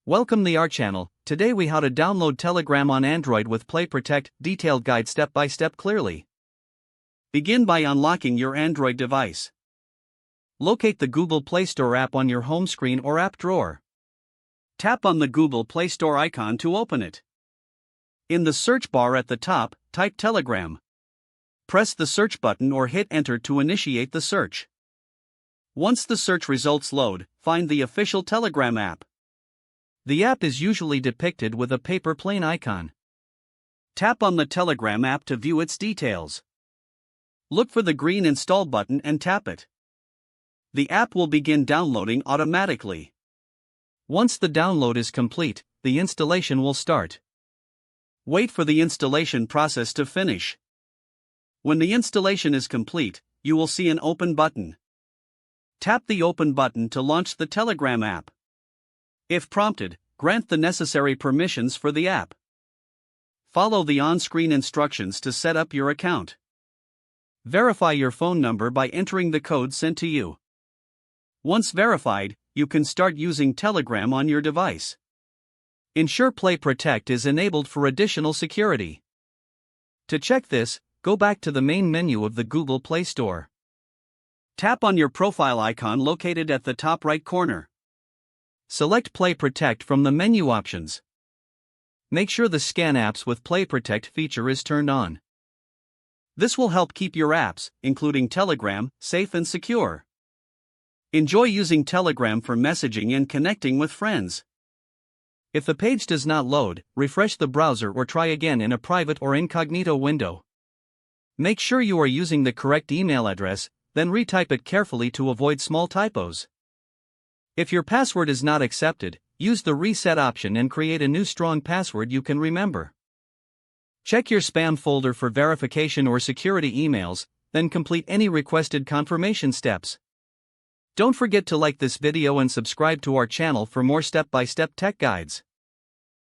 Welcome to our channel. Today we how to download Telegram on Android with Play Protect, detailed guide step by step clearly. Begin by unlocking your Android device. Locate the Google Play Store app on your home screen or app drawer. Tap on the Google Play Store icon to open it. In the search bar at the top, type Telegram. Press the search button or hit enter to initiate the search. Once the search results load, find the official Telegram app. The app is usually depicted with a paper plane icon. Tap on the Telegram app to view its details. Look for the green Install button and tap it. The app will begin downloading automatically. Once the download is complete, the installation will start. Wait for the installation process to finish. When the installation is complete, you will see an Open button. Tap the Open button to launch the Telegram app. If prompted, grant the necessary permissions for the app. Follow the on-screen instructions to set up your account. Verify your phone number by entering the code sent to you. Once verified, you can start using Telegram on your device. Ensure Play Protect is enabled for additional security. To check this, go back to the main menu of the Google Play Store. Tap on your profile icon located at the top right corner. Select Play Protect from the menu options. Make sure the Scan Apps with Play Protect feature is turned on. This will help keep your apps, including Telegram, safe and secure. Enjoy using Telegram for messaging and connecting with friends. If the page does not load, refresh the browser or try again in a private or incognito window. Make sure you are using the correct email address, then retype it carefully to avoid small typos. If your password is not accepted, use the reset option and create a new strong password you can remember. Check your spam folder for verification or security emails, then complete any requested confirmation steps. Don't forget to like this video and subscribe to our channel for more step-by-step tech guides.